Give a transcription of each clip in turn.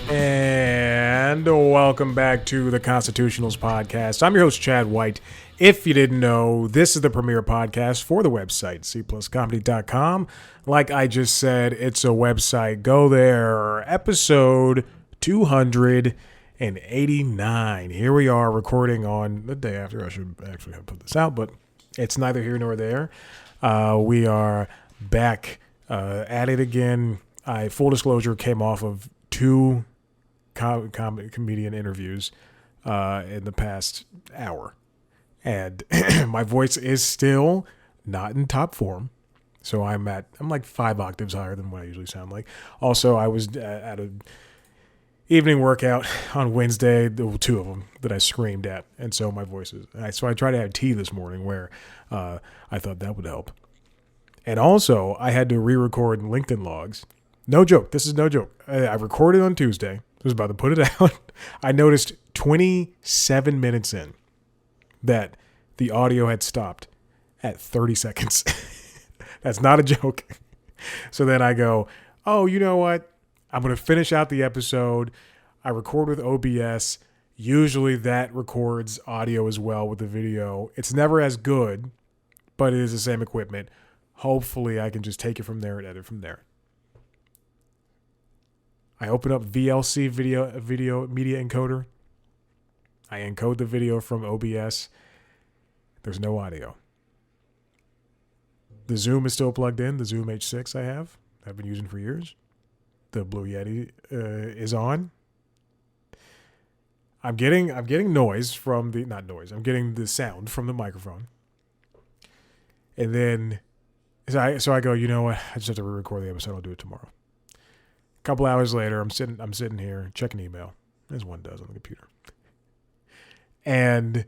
And welcome back to the Constitutionals podcast. I'm your host, Chad White. If you didn't know, this is the premier podcast for the website, cpluscomedy.com. Like I just said, it's a website. Go there. Episode 289. Here we are recording on the day after. I should actually have put this out, but it's neither here nor there. We are back at it again. Full disclosure, came off of two comedian interviews in the past hour, and my voice is still not in top form, so I'm like 5 octaves higher than what I usually sound like. Also, I was at an evening workout on Wednesday, two of them that I screamed at, and so my voice is so I tried to have tea this morning where I thought that would help. And also I had to re-record LinkedIn logs. No joke. This is no joke. I recorded on Tuesday. I was about to put it out. I noticed 27 minutes in that the audio had stopped at 30 seconds. That's not a joke. So then I go, oh, you know what? I'm going to finish out the episode. I record with OBS. Usually that records audio as well with the video. It's never as good, but it is the same equipment. Hopefully I can just take it from there and edit from there. I open up VLC video media encoder. I encode the video from OBS. There's no audio. The Zoom is still plugged in. The Zoom H6 I've been using for years. The Blue Yeti is on. I'm getting noise from the not noise. I'm getting the sound from the microphone. And then so I go, you know what? I just have to re-record the episode. I'll do it tomorrow. A couple hours later, I'm sitting here checking email, as one does on the computer, and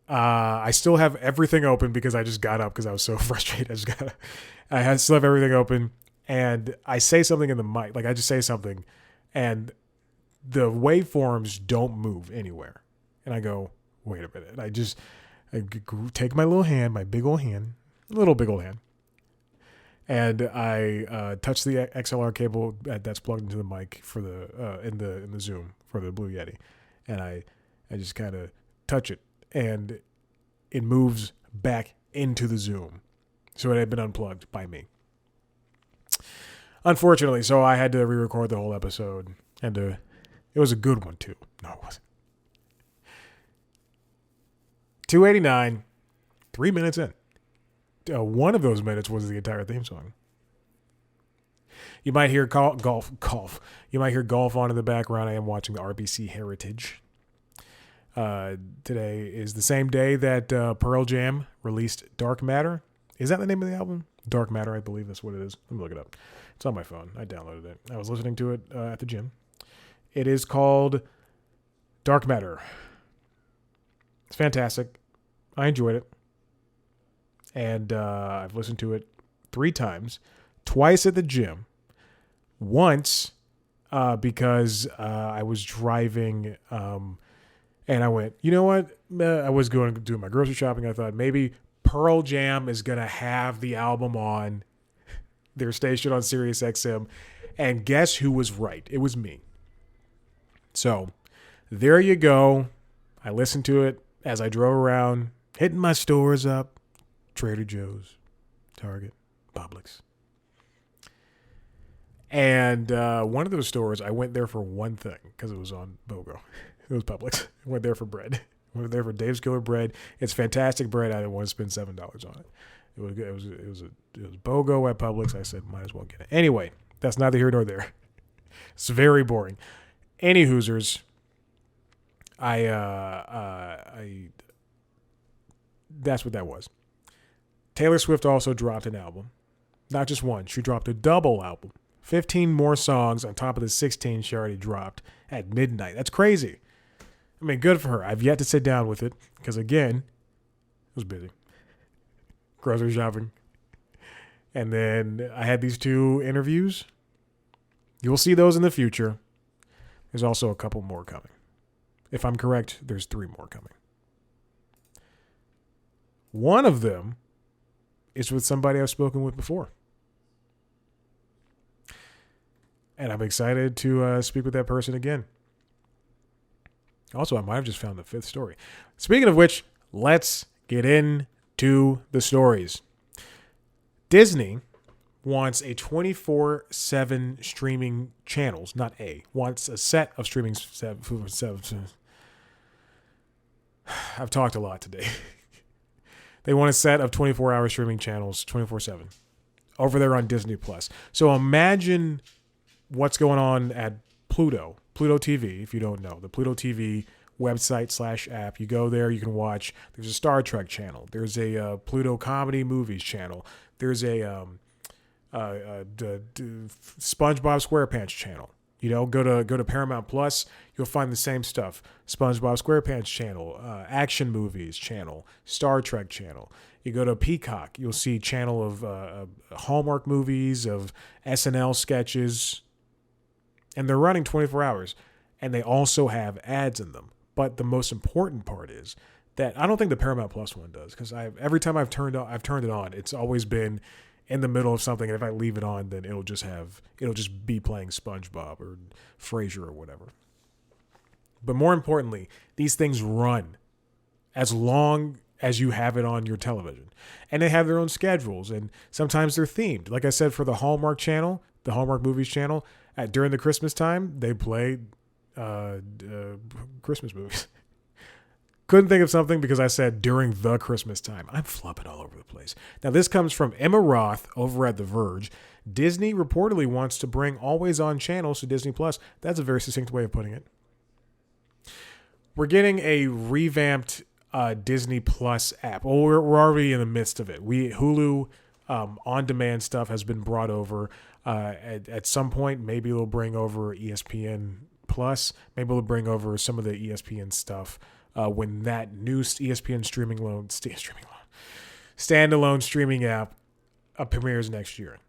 I still have everything open because I just got up because I was so frustrated. I still have everything open, and I say something in the mic, like I just say something, and the waveforms don't move anywhere, and I go, wait a minute. I take my little hand, my big old hand, and I touch the XLR cable that's plugged into the mic for the in the Zoom for the Blue Yeti, and I just kind of touch it, and it moves back into the Zoom, so it had been unplugged by me. Unfortunately, so I had to re-record the whole episode, and it was a good one too. No, it wasn't. 289, 3 minutes in. One of those minutes was the entire theme song. You might hear golf. You might hear golf on in the background. I am watching the RBC Heritage. Today is the same day that Pearl Jam released Dark Matter. Is that the name of the album? Dark Matter, I believe that's what it is. Let me look it up. It's on my phone. I downloaded it. I was listening to it at the gym. It is called Dark Matter. It's fantastic. I enjoyed it. And I've listened to it 3 times, twice at the gym, once because I was driving and I went, you know what? I was going to do my grocery shopping. I thought maybe Pearl Jam is going to have the album on their station on Sirius XM. And guess who was right? It was me. So there you go. I listened to it as I drove around, hitting my stores up. Trader Joe's, Target, Publix. And one of those stores, I went there for one thing because it was on BOGO. It was Publix. I went there for bread. I went there for Dave's Killer Bread. It's fantastic bread. I didn't want to spend $7 on it. It was BOGO at Publix. I said, might as well get it. Anyway, that's neither here nor there. It's very boring. Any Hoosers, that's what that was. Taylor Swift also dropped an album. Not just one. She dropped a double album. 15 more songs on top of the 16 she already dropped at midnight. That's crazy. I mean, good for her. I've yet to sit down with it because, again, I was busy. Grocery shopping. And then I had these 2 interviews. You'll see those in the future. There's also a couple more coming. If I'm correct, there's 3 more coming. One of them is with somebody I've spoken with before. And I'm excited to speak with that person again. Also, I might have just found the fifth story. Speaking of which, let's get into the stories. Disney wants a 24/7 streaming channels, wants a set of streaming. I've talked a lot today. They want a set of 24-hour streaming channels, 24/7, over there on Disney Plus. So imagine what's going on at Pluto TV. If you don't know, the Pluto TV website / app. You go there, you can watch. There's a Star Trek channel. There's a Pluto comedy movies channel. There's a SpongeBob SquarePants channel. Go to Paramount Plus. You'll find the same stuff. SpongeBob SquarePants channel, action movies channel, Star Trek channel. You go to Peacock. You'll see channel of Hallmark movies, of SNL sketches, and they're running 24 hours. And they also have ads in them. But the most important part is that I don't think the Paramount Plus one does, because every time I've turned it on, it's always been in the middle of something, and if I leave it on, then it'll just be playing SpongeBob or Frasier or whatever. But more importantly, these things run as long as you have it on your television, and they have their own schedules, and sometimes they're themed. Like I said, for the Hallmark channel, the Hallmark movies channel, during the Christmas time, they play Christmas movies. Couldn't think of something because I said during the Christmas time. I'm flubbing all over the place. Now, this comes from Emma Roth over at The Verge. Disney reportedly wants to bring always-on channels to Disney Plus. That's a very succinct way of putting it. We're getting a revamped Disney Plus app. Well, we're already in the midst of it. Hulu on-demand stuff has been brought over. At some point, maybe they'll bring over ESPN Plus. Maybe they'll bring over some of the ESPN stuff when that new ESPN standalone streaming app premieres next year.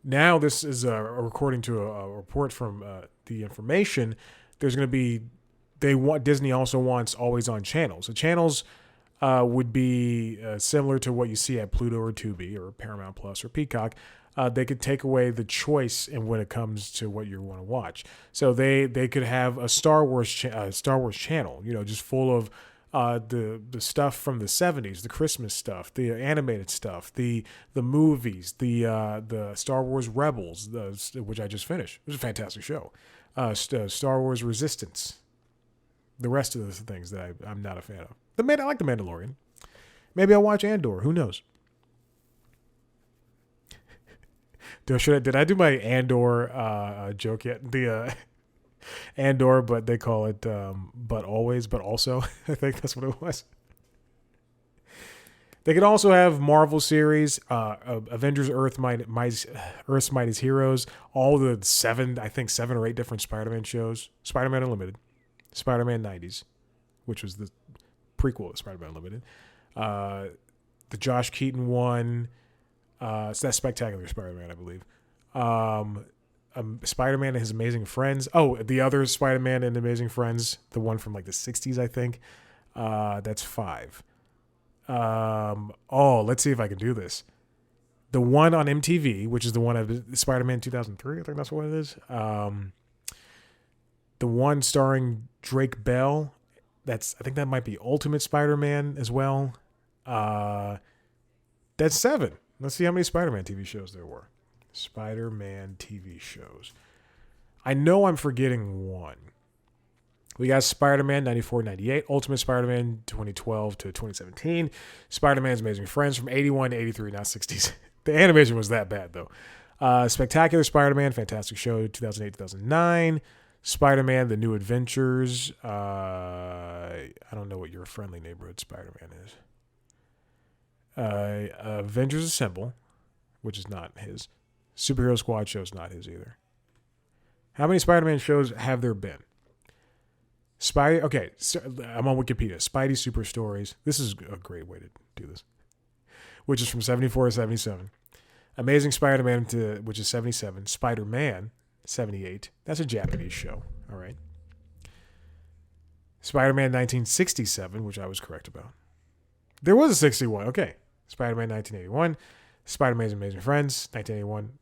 Now, this is according to a report from The Information. There's going to be Disney also wants always-on channels. The channels would be similar to what you see at Pluto or Tubi or Paramount Plus or Peacock. They could take away the choice in when it comes to what you want to watch. So they could have a Star Wars channel, just full of the stuff from the 70s, the Christmas stuff, the animated stuff, the movies, the Star Wars Rebels, which I just finished. It was a fantastic show. Star Wars Resistance. The rest of the things that I'm not a fan of. I like The Mandalorian. Maybe I'll watch Andor. Who knows? Did I do my Andor joke yet? The Andor, but they call it but always, but also. I think that's what it was. They could also have Marvel series, Avengers, Earth's Mightiest Heroes, all the 7 or 8 different Spider-Man shows, Spider-Man Unlimited, Spider-Man 90s, which was the prequel of Spider-Man Unlimited, the Josh Keaton one. So that's Spectacular Spider-Man, I believe. Spider-Man and His Amazing Friends. Oh, the other Spider-Man and Amazing Friends, the one from like the 60s, I think. That's 5. Let's see if I can do this. The one on MTV, which is the one of Spider-Man 2003, I think that's what it is. The one starring Drake Bell, I think that might be Ultimate Spider-Man as well. That's 7. Let's see how many Spider-Man TV shows there were. Spider-Man TV shows. I know I'm forgetting one. We got Spider-Man 94-98, Ultimate Spider-Man 2012 to 2017, Spider-Man's Amazing Friends from 81 to 83, not 60s. The animation was that bad, though. Spectacular Spider-Man, fantastic show, 2008-2009. Spider-Man: The New Adventures. I don't know what Your Friendly Neighborhood Spider-Man is. Avengers Assemble, which is not his. Superhero Squad show is not his either. How many Spider-Man shows have there been? Okay, so I'm on Wikipedia. Spidey Super Stories. This is a great way to do this. Which is from 74 to 77. Amazing Spider-Man, which is 77. Spider-Man, 78. That's a Japanese show. All right. Spider-Man 1967, which I was correct about. There was a 61. Okay. Spider-Man 1981. Spider-Man's Amazing Friends, 1981.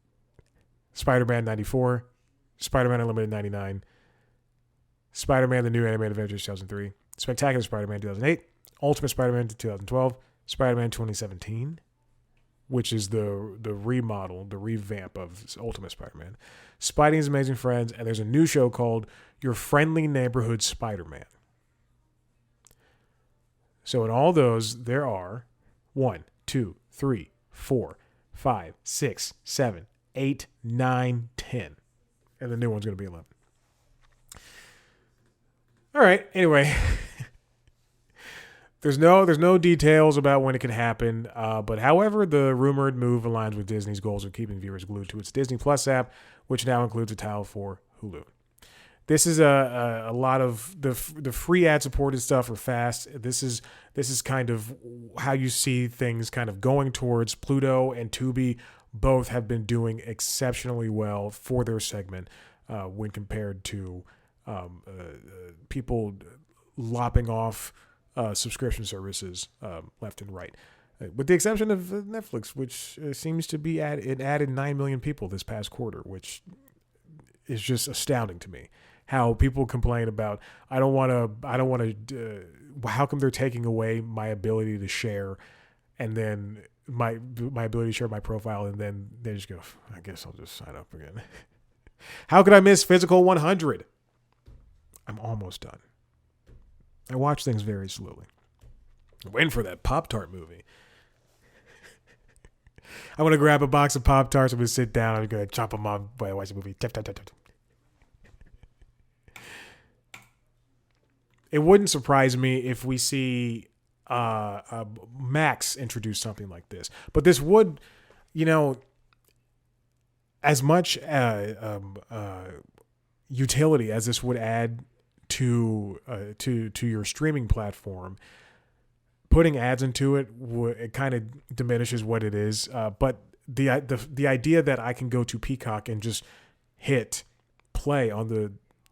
Spider-Man 94, Spider-Man Unlimited 99, Spider-Man The New Animated Adventures 2003, Spectacular Spider-Man 2008, Ultimate Spider-Man 2012, Spider-Man 2017, which is the remodel, the revamp of Ultimate Spider-Man, Spidey's Amazing Friends, and there's a new show called Your Friendly Neighborhood Spider-Man. So in all those, there are 1, 2, 3, 4, 5, 6, 7, 8, 9, 10. And the new one's going to be 11. All right. Anyway, there's no details about when it could happen. But however, the rumored move aligns with Disney's goals of keeping viewers glued to its Disney Plus app, which now includes a title for Hulu. This is a lot of the free ad supported stuff are fast. This is kind of how you see things kind of going towards. Pluto and Tubi both have been doing exceptionally well for their segment when compared to people lopping off subscription services left and right. With the exception of Netflix, which seems to be it added 9 million people this past quarter, which is just astounding to me. How people complain about, I don't want to, how come they're taking away my ability to share, and then my ability to share my profile, and then they just go, I guess I'll just sign up again. How could I miss Physical 100? I'm almost done. I watch things very slowly. I'm waiting for that Pop-Tart movie. I'm going to grab a box of Pop-Tarts. I'm going to sit down. I'm going to chop them up while I watch the movie. Tap, tap, tap, tap. It wouldn't surprise me if we see Max introduce something like this. But this would, as much utility as this would add to your streaming platform, putting ads into it kind of diminishes what it is. But the idea that I can go to Peacock and just hit play on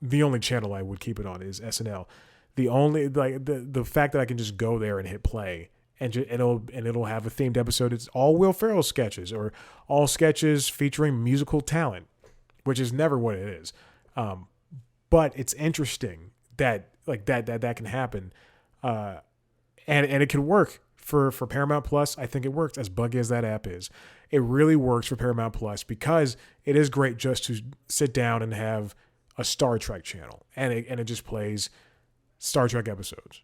the only channel I would keep it on is SNL. The only the fact that I can just go there and hit play and it'll have a themed episode. It's all Will Ferrell sketches or all sketches featuring musical talent, which is never what it is. But it's interesting that that can happen, and it can work for Paramount Plus. I think it works, as buggy as that app is. It really works for Paramount Plus because it is great just to sit down and have a Star Trek channel, and it just plays Star Trek episodes,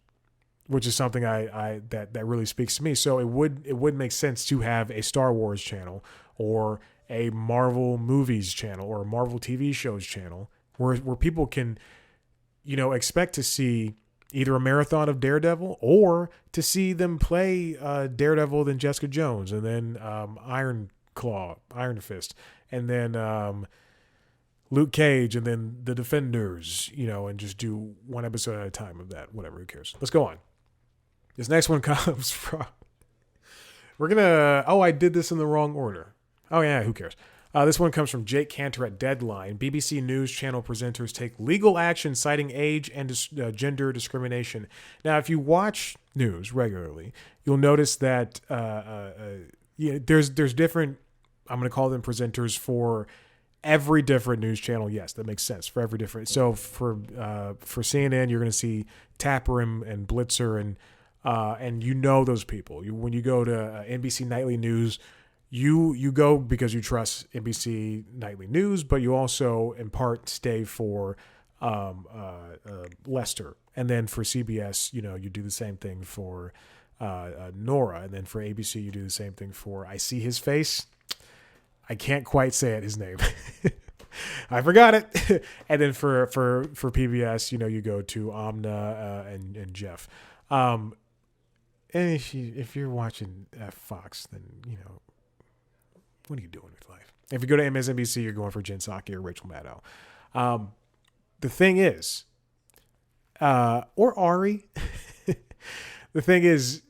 which is something that really speaks to me. So it would make sense to have a Star Wars channel or a Marvel movies channel or a Marvel TV shows channel where people can, expect to see either a marathon of Daredevil or to see them play Daredevil, then Jessica Jones, and then Iron Fist, and then Luke Cage, and then the Defenders, and just do one episode at a time of that. Whatever, who cares? Let's go on. This next one comes from... I did this in the wrong order. Oh, yeah, who cares? This one comes from Jake Cantor at Deadline. BBC News Channel presenters take legal action citing age and gender discrimination. Now, if you watch news regularly, you'll notice that there's different, I'm going to call them presenters for every different news channel. Yes, that makes sense. For every different. So for CNN, you're going to see Tapper and Blitzer and those people. When you go to NBC Nightly News, you go because you trust NBC Nightly News, but you also in part stay for Lester. And then for CBS, you do the same thing for Nora. And then for ABC, you do the same thing for I See His Face. I can't quite say it, his name. I forgot it. And then for PBS, you go to Amna and Jeff. And if you're watching Fox, then, what are you doing with life? If you go to MSNBC, you're going for Jen Psaki or Rachel Maddow. The thing is, or Ari, the thing is,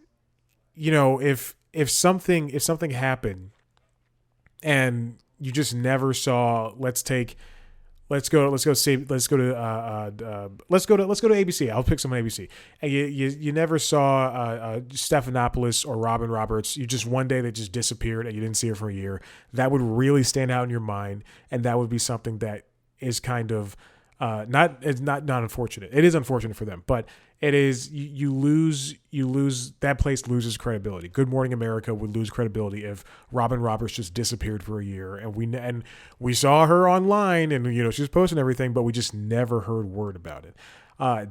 if something happened and you just never saw, let's take Let's go to ABC. I'll pick someone ABC. And you never saw Stephanopoulos or Robin Roberts. You just one day they just disappeared and you didn't see her for a year. That would really stand out in your mind, and that would be something that is kind of not unfortunate. It is unfortunate for them, but it is you lose that place loses credibility. Good Morning America would lose credibility if Robin Roberts just disappeared for a year, and we saw her online, and she was posting everything, but we just never heard word about it.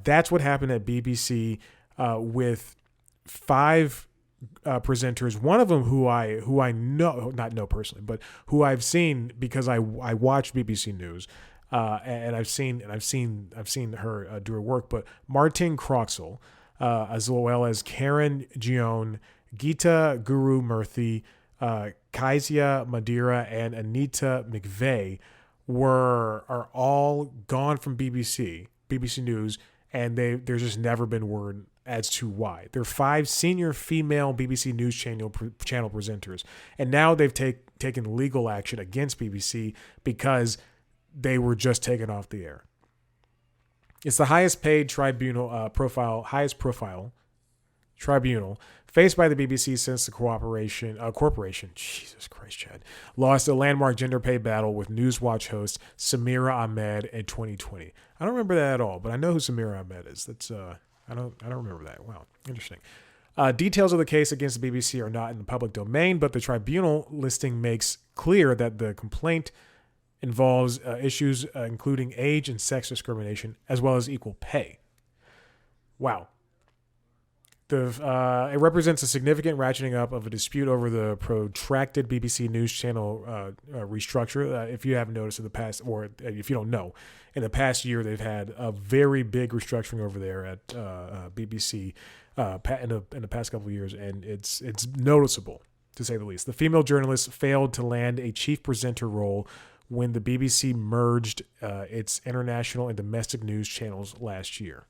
That's what happened at BBC with 5 presenters. One of them who I not know personally, but who I've seen because I watch BBC News. And I've seen her do her work, but Martine Croxall, as well as Karen Gion, Gita Guru Murthy, Kezia Madeira, and Anita McVeigh are all gone from BBC News, and there's just never been word as to why. They're 5 senior female BBC News channel presenters, and now they've taken legal action against BBC because they were just taken off the air. It's the highest profile tribunal faced by the BBC since the corporation, Jesus Christ, Chad, lost a landmark gender pay battle with Newswatch host Samira Ahmed in 2020. I don't remember that at all, but I know who Samira Ahmed is. That's I don't remember that. Wow, interesting. Details of the case against the BBC are not in the public domain, but the tribunal listing makes clear that the complaint involves issues including age and sex discrimination, as well as equal pay. Wow. It represents a significant ratcheting up of a dispute over the protracted BBC News channel restructure. If you haven't noticed in the past, or if you don't know, in the past year they've had a very big restructuring over there at BBC in the past couple of years, and it's noticeable, to say the least. The female journalist failed to land a chief presenter role when the BBC merged its international and domestic news channels last year.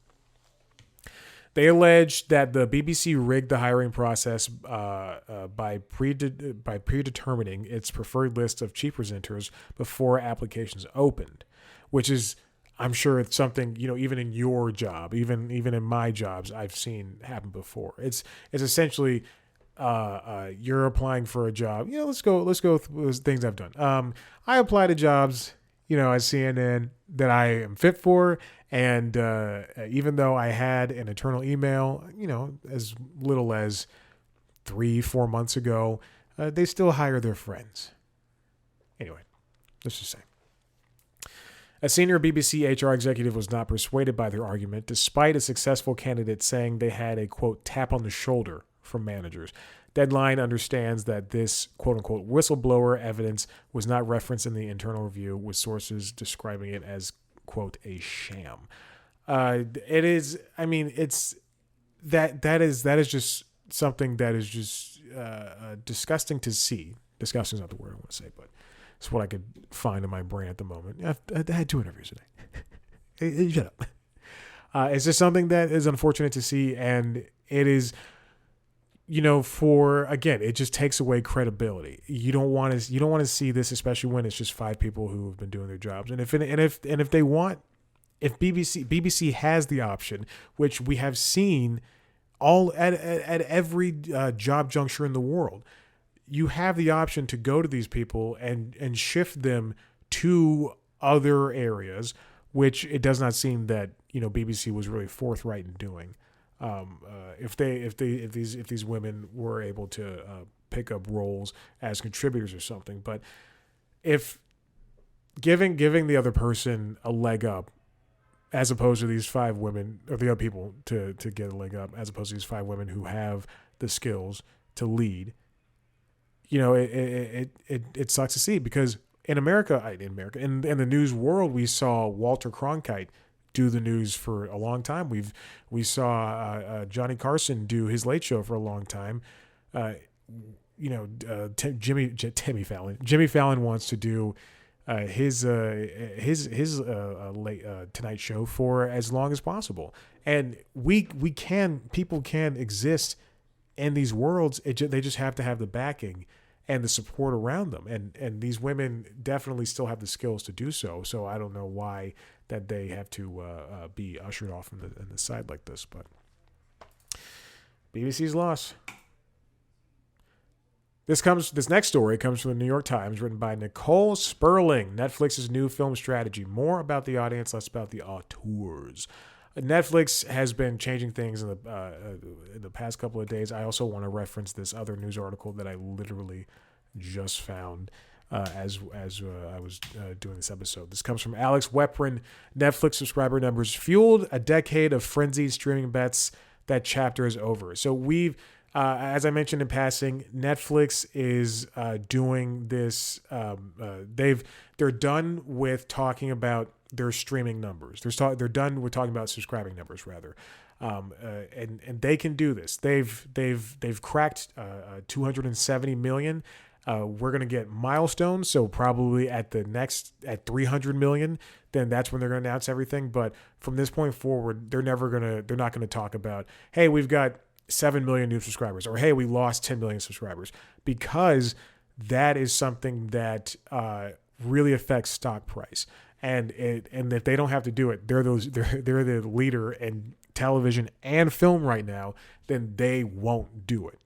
They alleged that the BBC rigged the hiring process by predetermining its preferred list of chief presenters before applications opened, which is, I'm sure it's something, even in your job, even in my jobs, I've seen happen before. It's essentially you're applying for a job. Let's go through things I've done. I apply to jobs, at CNN that I am fit for. And even though I had an internal email, as little as 3-4 months ago, they still hire their friends. Anyway, let's just say. A senior BBC HR executive was not persuaded by their argument, despite a successful candidate saying they had a, quote, tap on the shoulder from managers. Deadline understands that this quote-unquote whistleblower evidence was not referenced in the internal review, with sources describing it as, quote, a sham. It is, it's that is just something that is just disgusting to see. Disgusting is not the word I want to say, but it's what I could find in my brain at the moment. I had 2 interviews today. Hey, shut up. It's just something that is unfortunate to see, and it is, it just takes away credibility. You don't want to see this, especially when it's just 5 people who have been doing their jobs. And if BBC has the option, which we have seen all at every job juncture in the world, you have the option to go to these people and shift them to other areas, which it does not seem that BBC was really forthright in doing. If these women were able to pick up roles as contributors or something, but if giving the other person a leg up, as opposed to these 5 women, or the other people to get a leg up, as opposed to these 5 women who have the skills to lead, it sucks to see, because in the news world, we saw Walter Cronkite do the news for a long time. We saw Johnny Carson do his Late Show for a long time. Jimmy Fallon wants to do his late Tonight Show for as long as possible, and people can exist in these worlds. They just have to have the backing and the support around them. And these women definitely still have the skills to do so. So I don't know why that they have to be ushered off in the side like this. But BBC's loss. This next story comes from the New York Times, written by Nicole Sperling. Netflix's new film strategy. More about the audience, less about the auteurs. Netflix has been changing things in the past couple of days. I also want to reference this other news article that I literally just found as I was doing this episode. This comes from Alex Weprin. Netflix subscriber numbers fueled a decade of frenzied streaming bets. That chapter is over. So we've, as I mentioned in passing, Netflix is doing this. They're done with talking about their streaming numbers. They're done with talking about subscribing numbers, rather, and they can do this. They've cracked 270 million. We're gonna get milestones, so probably at 300 million, then that's when they're gonna announce everything. But from this point forward, they're not gonna talk about, hey, we've got 7 million new subscribers, or hey, we lost 10 million subscribers, because that is something that really affects stock price. And if they don't have to do it, they're the leader in television and film right now, then they won't do it.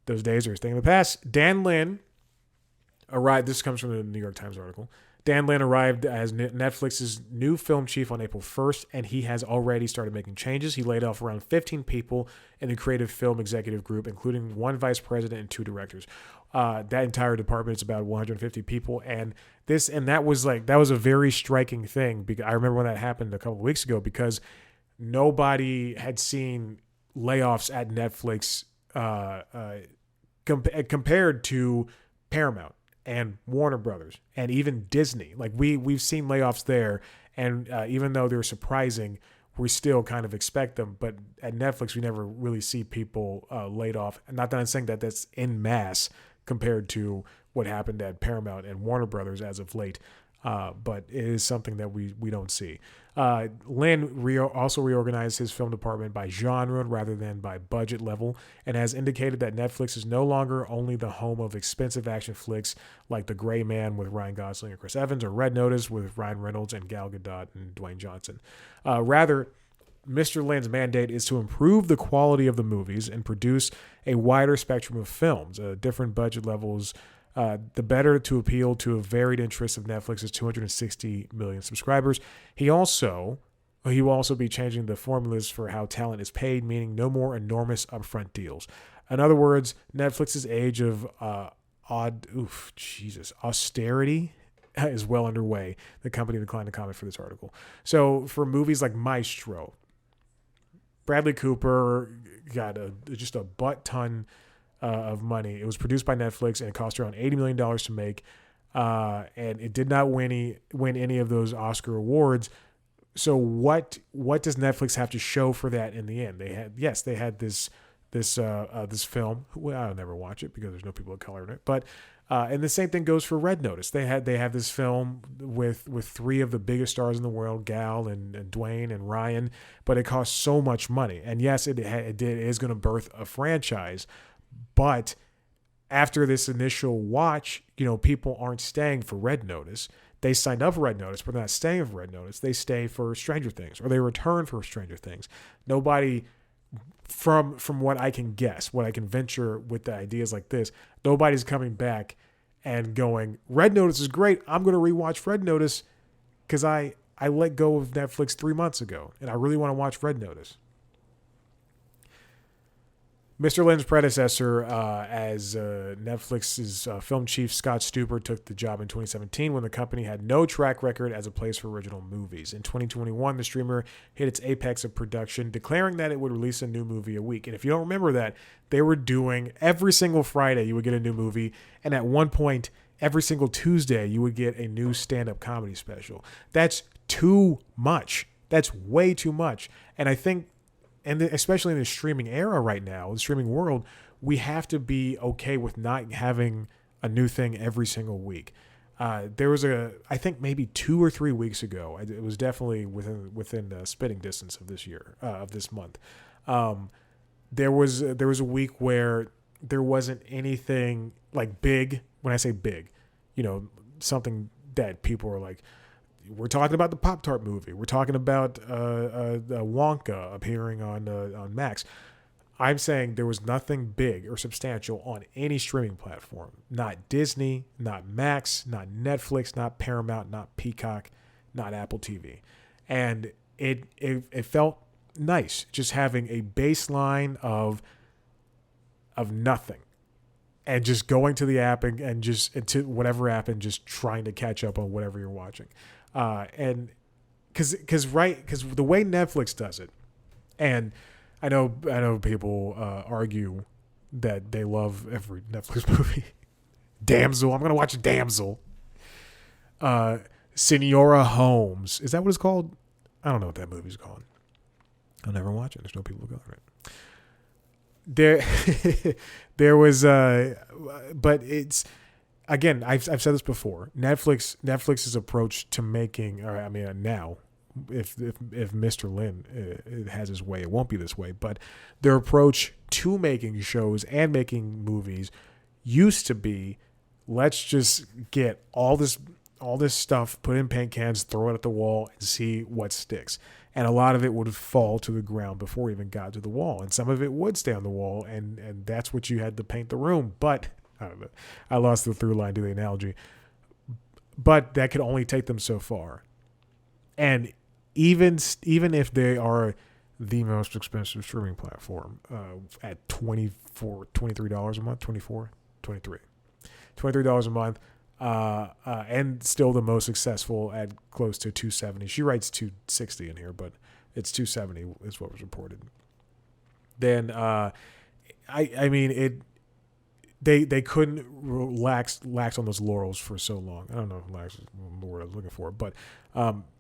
Those days are a thing of the past. Dan Lin arrived. This comes from the New York Times article. Dan Lin arrived as Netflix's new film chief on April 1st, and he has already started making changes. He laid off around 15 people in the creative film executive group, including one vice president and 2 directors. That entire department is about 150 people, and that was a very striking thing. Because I remember when that happened a couple of weeks ago, because nobody had seen layoffs at Netflix compared to Paramount and Warner Brothers and even Disney. Like we've seen layoffs there, and even though they're surprising, we still kind of expect them. But at Netflix, we never really see people laid off. Not that I'm saying that that's en masse compared to what happened at Paramount and Warner Brothers as of late. But it is something that we don't see. Lin also reorganized his film department by genre rather than by budget level, and has indicated that Netflix is no longer only the home of expensive action flicks like The Gray Man with Ryan Gosling and Chris Evans, or Red Notice with Ryan Reynolds and Gal Gadot and Dwayne Johnson. Rather, Mr. Lin's mandate is to improve the quality of the movies and produce a wider spectrum of films, different budget levels, the better to appeal to a varied interest of Netflix's 260 million subscribers. He will also be changing the formulas for how talent is paid, meaning no more enormous upfront deals. In other words, Netflix's age of austerity is well underway. The company declined to comment for this article. So for movies like Maestro, Bradley Cooper got just a butt ton of money. It was produced by Netflix, and it cost around $80 million to make, and it did not win any of those Oscar awards. So what does Netflix have to show for that in the end? They had this film. Well, I'll never watch it because there's no people of color in it. But and the same thing goes for Red Notice. They have this film with 3 of the biggest stars in the world, Gal and Dwayne and Ryan, but it cost so much money. And yes, it is going to birth a franchise. But after this initial watch, people aren't staying for Red Notice. They signed up for Red Notice, but they're not staying for Red Notice. They stay for Stranger Things, or they return for Stranger Things. Nobody, from what I can guess, what I can venture with the ideas like this, nobody's coming back and going, Red Notice is great. I'm going to rewatch Red Notice because I let go of Netflix 3 months ago, and I really want to watch Red Notice. Mr. Lin's predecessor as Netflix's film chief, Scott Stuber, took the job in 2017 when the company had no track record as a place for original movies. In 2021, the streamer hit its apex of production, declaring that it would release a new movie a week. And if you don't remember that, they were doing every single Friday you would get a new movie, and at one point, every single Tuesday you would get a new stand-up comedy special. That's too much. That's way too much. And I think, and especially in the streaming era right now, the streaming world, we have to be okay with not having a new thing every single week. There was I think maybe 2 or 3 weeks ago, it was definitely within spitting distance of this month. There was a week where there wasn't anything like big. When I say big, something that people are like, we're talking about the Pop-Tart movie. We're talking about Wonka appearing on Max. I'm saying there was nothing big or substantial on any streaming platform. Not Disney, not Max, not Netflix, not Paramount, not Peacock, not Apple TV. And it felt nice just having a baseline of nothing. And just going to the app and just into whatever app and just trying to catch up on whatever you're watching. And because the way Netflix does it, and I know people argue that they love every Netflix movie. Damsel, I'm gonna watch Damsel. Senora Holmes, is that what it's called? I don't know what that movie's called. I'll never watch it. There's no people who go it. There was, but it's. Again, I've said this before. Netflix's approach to making, now, if Mr. Lin has his way, it won't be this way. But their approach to making shows and making movies used to be, let's just get all this stuff, put in paint cans, throw it at the wall, and see what sticks. And a lot of it would fall to the ground before it even got to the wall, and some of it would stay on the wall, and that's what you had to paint the room. But I don't know. I lost the through line to the analogy. But that could only take them so far. And even if they are the most expensive streaming platform at $23 a month, $23 a month, and still the most successful at close to $270. She writes $260 in here, but it's $270 is what was reported. Then They couldn't relax on those laurels for so long. I don't know if lax is the word I was looking for, but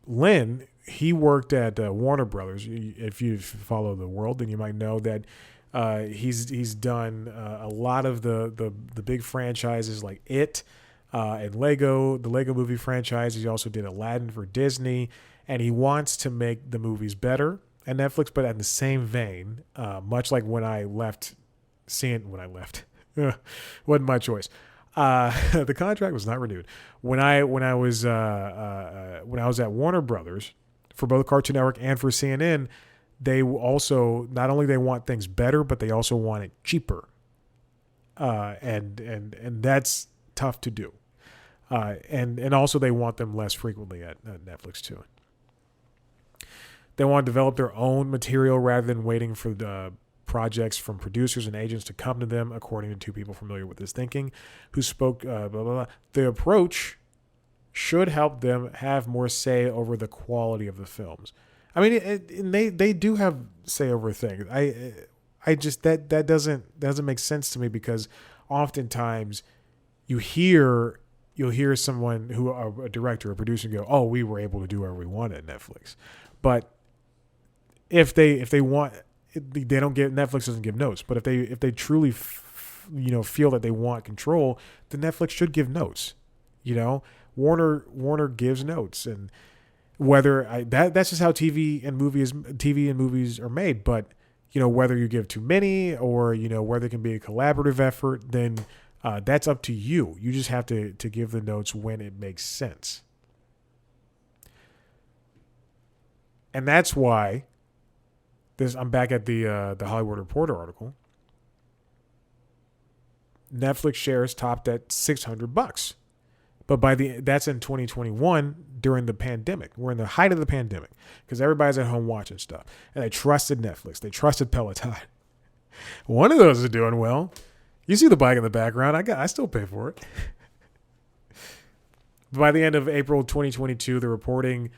Lin, he worked at Warner Brothers. If you follow the world, then you might know that he's done a lot of the big franchises like It and the Lego Movie franchise. He also did Aladdin for Disney, and he wants to make the movies better at Netflix, but in the same vein, much like when I left. Wasn't my choice. The contract was not renewed. When I was at Warner Brothers for both Cartoon Network and for CNN, they also not only they want things better, but they also want it cheaper. And that's tough to do. And also they want them less frequently at Netflix too. They want to develop their own material rather than waiting for the projects from producers and agents to come to them, according to two people familiar with this thinking who spoke blah, blah, blah. The approach should help them have more say over the quality of the films. I mean, they do have say over things. I just that doesn't make sense to me, because oftentimes you'll hear someone who a director or producer go, "Oh, we were able to do whatever we wanted at Netflix," but if they want. They don't get Netflix doesn't give notes, but if they truly feel that they want control, then Netflix should give notes. Warner gives notes, and that's just how TV and movies are made. But whether you give too many or whether it can be a collaborative effort, then that's up to you. You just have to give the notes when it makes sense, and that's why. I'm back at the Hollywood Reporter article. Netflix shares topped at $600, but that's in 2021 during the pandemic. We're in the height of the pandemic because everybody's at home watching stuff, and they trusted Netflix. They trusted Peloton. One of those is doing well. You see the bike in the background. I still pay for it. By the end of April 2022, the reporting.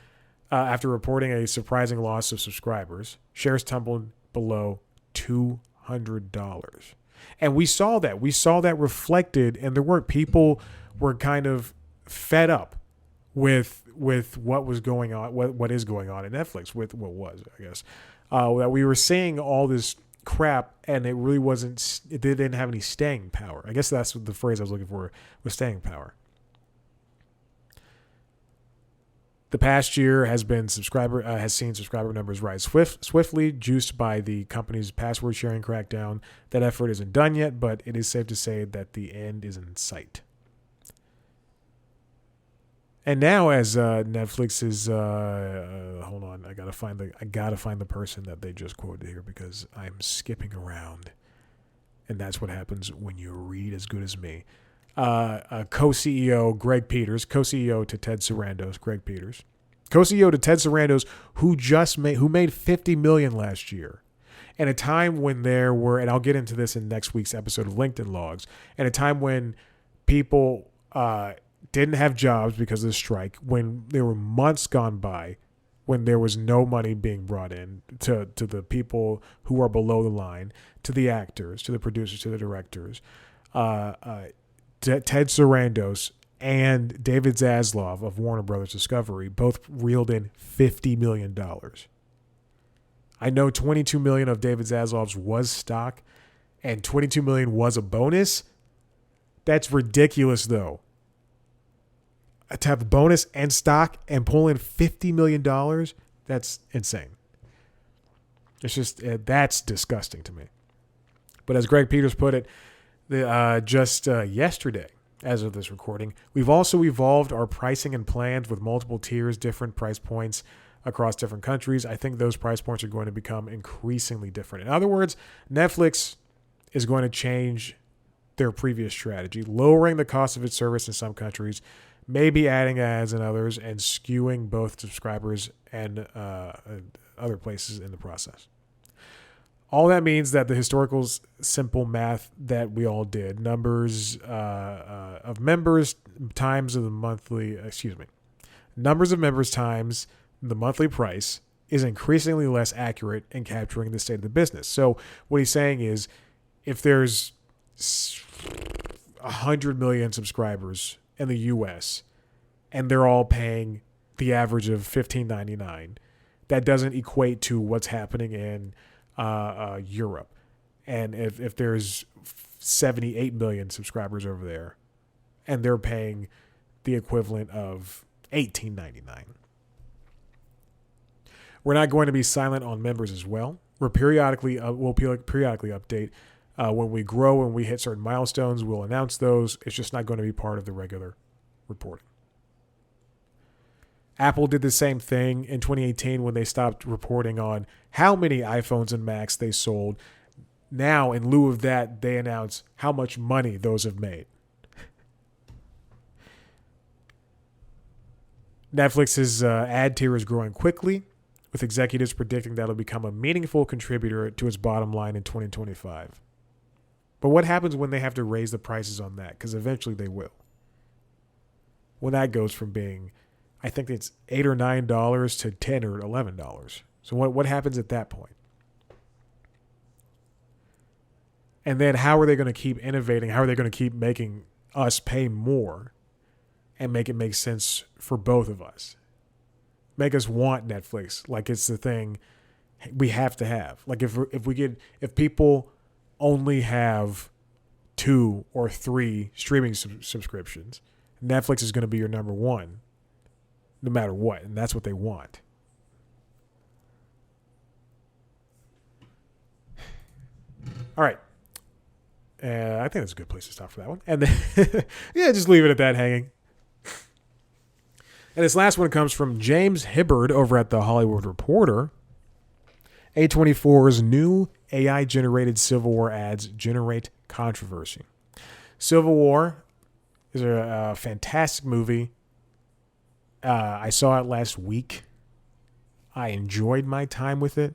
After reporting a surprising loss of subscribers, shares tumbled below $200. And we saw that. We saw that reflected in their work. People were kind of fed up with what was going on, what is going on at Netflix, with what was, I guess. That we were seeing all this crap, and it really wasn't, it didn't have any staying power. I guess that's what the phrase I was looking for was staying power. The past year has seen subscriber numbers rise swiftly, juiced by the company's password sharing crackdown. That effort isn't done yet, but it is safe to say that the end is in sight. And now, as Netflix is, hold on, I gotta find the person that they just quoted here because I'm skipping around, and that's what happens when you read as good as me. Co-CEO Greg Peters, co-CEO to Ted Sarandos, Greg Peters, co-CEO to Ted Sarandos, who made $50 million last year, at a time when there were, and I'll get into this in next week's episode of LinkedIn Logs, at a time when people didn't have jobs because of the strike, when there were months gone by when there was no money being brought in to the people who are below the line, to the actors, to the producers, to the directors. Ted Sarandos and David Zaslav of Warner Brothers Discovery both reeled in $50 million. I know $22 million of David Zaslav's was stock and $22 million was a bonus. That's ridiculous, though. To have a bonus and stock and pull in $50 million, that's insane. It's just, that's disgusting to me. But as Greg Peters put it, yesterday, as of this recording, we've also evolved our pricing and plans with multiple tiers, different price points across different countries. I think those price points are going to become increasingly different. In other words, Netflix is going to change their previous strategy, lowering the cost of its service in some countries, maybe adding ads in others, and skewing both subscribers and other places in the process. All that means that the historical simple math that we all did, numbers of members times the monthly price, is increasingly less accurate in capturing the state of the business. So what he's saying is, if there's 100 million subscribers in the U.S. and they're all paying the average of $15.99, that doesn't equate to what's happening in Europe. And if there's 78 million subscribers over there and they're paying the equivalent of $18.99. We're not going to be silent on members as well. We'll periodically update when we grow and we hit certain milestones. We'll announce those. It's just not going to be part of the regular reporting. Apple did the same thing in 2018 when they stopped reporting on how many iPhones and Macs they sold. Now, in lieu of that, they announce how much money those have made. Netflix's ad tier is growing quickly, with executives predicting that it'll become a meaningful contributor to its bottom line in 2025. But what happens when they have to raise the prices on that? Because eventually they will. When that goes from being, I think it's $8 or $9 to $10 or $11. So what happens at that point? And then how are they going to keep innovating? How are they going to keep making us pay more and make it make sense for both of us? Make us want Netflix like it's the thing we have to have. Like if people only have 2 or 3 streaming subscriptions, Netflix is going to be your number one, no matter what, and that's what they want. All right. I think that's a good place to stop for that one. And then, yeah, just leave it at that hanging. And this last one comes from James Hibbard over at The Hollywood Reporter. A24's new AI-generated Civil War ads generate controversy. Civil War is a fantastic movie. I saw it last week. I enjoyed my time with it.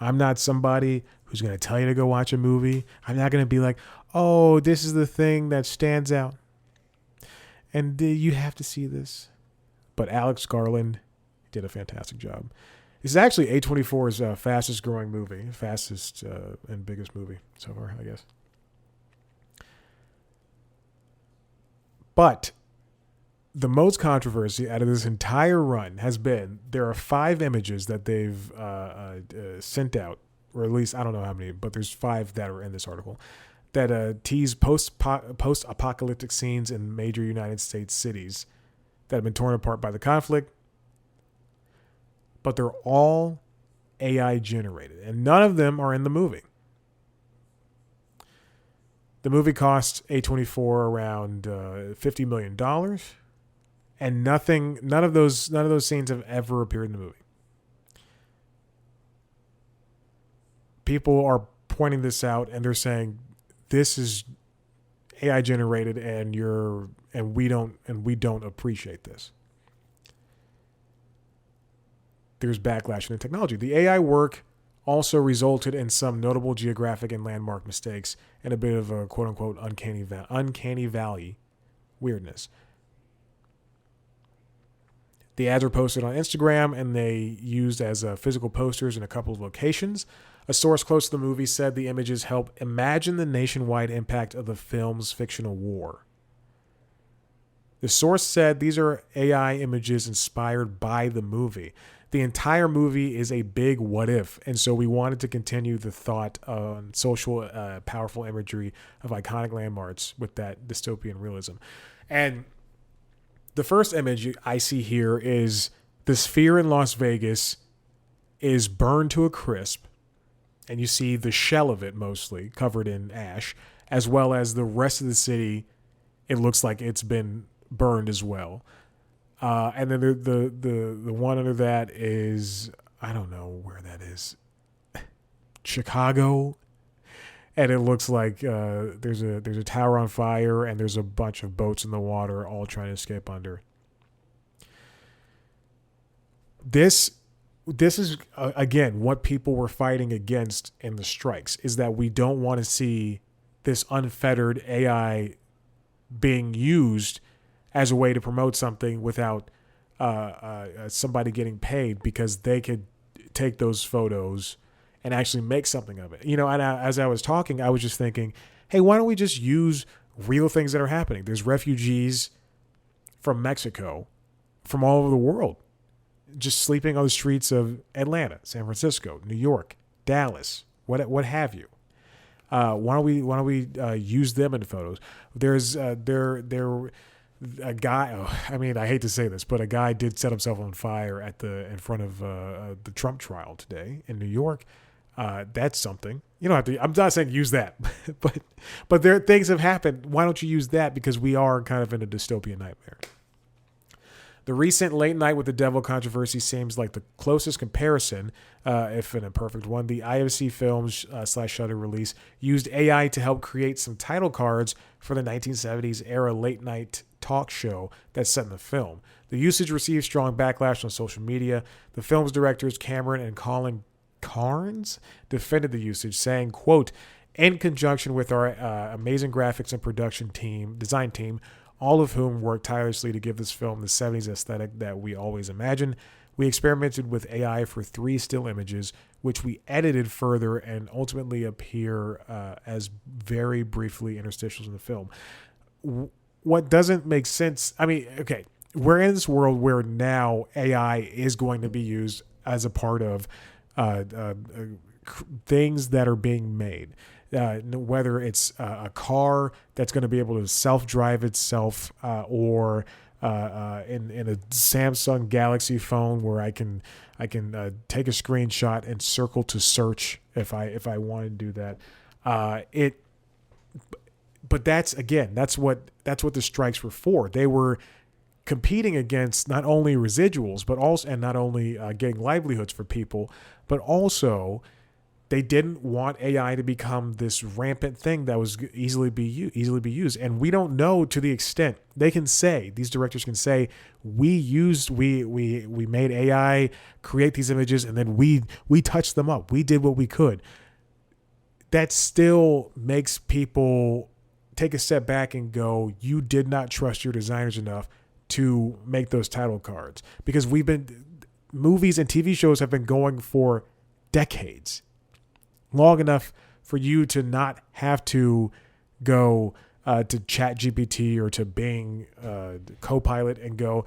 I'm not somebody who's going to tell you to go watch a movie. I'm not going to be like, oh, this is the thing that stands out, and you have to see this. But Alex Garland did a fantastic job. This is actually A24's fastest growing movie, fastest and biggest movie so far, I guess. But the most controversy out of this entire run has been there are 5 images that they've sent out, or at least I don't know how many, but there's 5 that are in this article that tease post-apocalyptic scenes in major United States cities that have been torn apart by the conflict. but they're all AI generated, and none of them are in the movie. The movie cost A24 around $50 million, and none of those scenes have ever appeared in the movie. People are pointing this out, and they're saying this is AI generated, and we don't appreciate this. There's backlash in the technology. The AI work also resulted in some notable geographic and landmark mistakes and a bit of a quote unquote uncanny valley weirdness. The ads were posted on Instagram, and they used as physical posters in a couple of locations. A source close to the movie said the images help imagine the nationwide impact of the film's fictional war. The source said these are AI images inspired by the movie. The entire movie is a big what if, and so we wanted to continue the thought on social, powerful imagery of iconic landmarks with that dystopian realism. And the first image I see here is the Sphere in Las Vegas is burned to a crisp, and you see the shell of it mostly covered in ash, as well as the rest of the city. It looks like it's been burned as well. And then the one under that is, I don't know where that is, Chicago, and it looks like there's a tower on fire, and there's a bunch of boats in the water all trying to escape under. This is again what people were fighting against in the strikes, is that we don't want to see this unfettered AI being used as a way to promote something without somebody getting paid, because they could take those photos and actually make something of it. And as I was talking, I was just thinking, hey, why don't we just use real things that are happening? There's refugees from Mexico, from all over the world, just sleeping on the streets of Atlanta, San Francisco, New York, Dallas, what have you. Why don't we use them in photos? There's a guy. I mean, I hate to say this, but a guy did set himself on fire in front of the Trump trial today in New York. That's something. You don't have to. I'm not saying use that, but there things have happened. Why don't you use that? Because we are kind of in a dystopian nightmare. The recent Late Night with the Devil controversy seems like the closest comparison, if an imperfect one. The IFC Films / Shudder release used AI to help create some title cards for the 1970s era late night talk show that's set in the film. The usage received strong backlash on social media. The film's directors Cameron and Colin Carnes defended the usage, saying, quote, in conjunction with our amazing graphics and design team, all of whom worked tirelessly to give this film the 70s aesthetic that we always imagined, we experimented with AI for 3 still images, which we edited further and ultimately appear as very briefly interstitials in the film. What doesn't make sense, I mean, okay, we're in this world where now AI is going to be used as a part of things that are being made. Whether it's a car that's going to be able to self-drive itself, or in a Samsung Galaxy phone where I can take a screenshot and circle to search if I want to do that. But that's what the strikes were for. They were competing against not only residuals, but also, and not only getting livelihoods for people, but also they didn't want AI to become this rampant thing that was easily be used. And we don't know to the extent they can say, these directors can say, we made AI create these images, and then we touched them up. We did what we could. That still makes people take a step back and go, you did not trust your designers enough to make those title cards, because movies and TV shows have been going for decades, long enough for you to not have to go to Chat GPT or to Bing Copilot and go,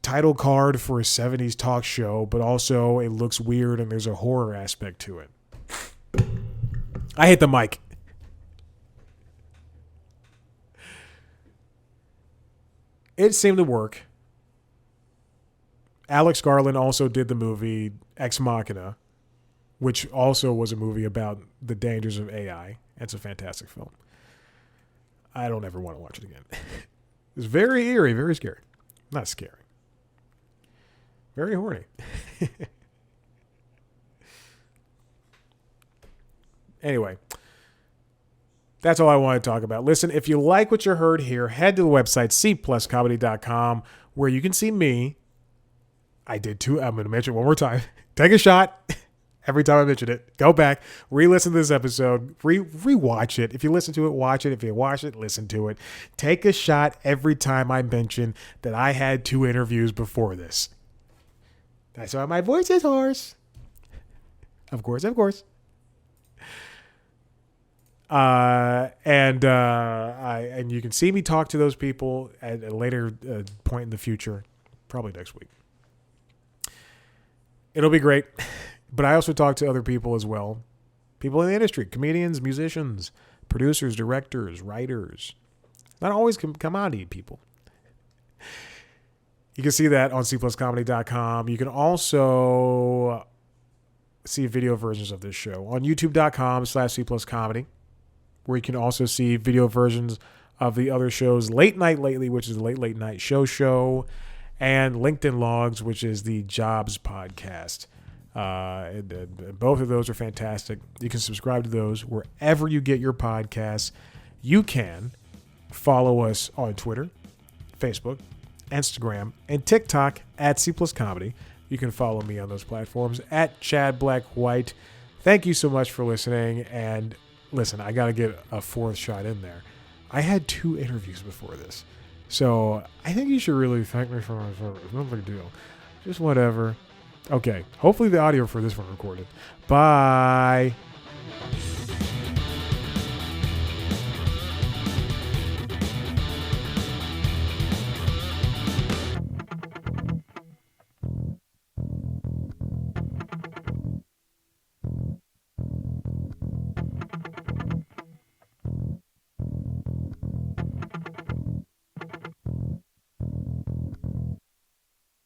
title card for a 70s talk show, but also it looks weird and there's a horror aspect to it. I hit the mic. It seemed to work. Alex Garland also did the movie Ex Machina, which also was a movie about the dangers of AI. It's a fantastic film. I don't ever want to watch it again. It's very eerie, very scary. Not scary. Very horny. Anyway, that's all I want to talk about. Listen, if you like what you heard here, head to the website, cpluscomedy.com, where you can see me. I'm going to mention it one more time. Take a shot every time I mention it. Go back, re-listen to this episode, re-watch it. If you listen to it, watch it. If you watch it, listen to it. Take a shot every time I mention that I had 2 interviews before this. That's why my voice is hoarse. Of course. And you can see me talk to those people at a later point in the future, probably next week. It'll be great. But I also talk to other people as well. People in the industry, comedians, musicians, producers, directors, writers. Not always commodity people. You can see that on cpluscomedy.com. You can also see video versions of this show on youtube.com/cpluscomedy, where you can also see video versions of the other shows, Late Night Lately, which is the late night show, and LinkedIn Logs, which is the jobs podcast. Both of those are fantastic. You can subscribe to those wherever you get your podcasts. You can follow us on Twitter, Facebook, Instagram, and TikTok at cpluscomedy. You can follow me on those platforms at Chad Black White. Thank you so much for listening. And listen, I got to get a 4th shot in there. I had 2 interviews before this. So I think you should really thank me for my service. No big deal. Just whatever. Okay. Hopefully the audio for this one recorded. Bye.